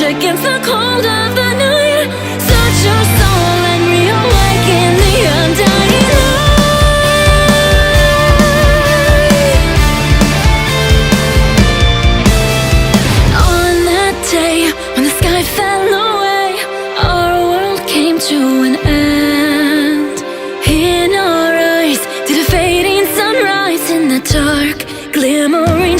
against the cold of the night. Search your soul and reawaken the undying light. On that day when the sky fell away, our world came to an end. In our eyes did a fading sunrise in the dark, glimmering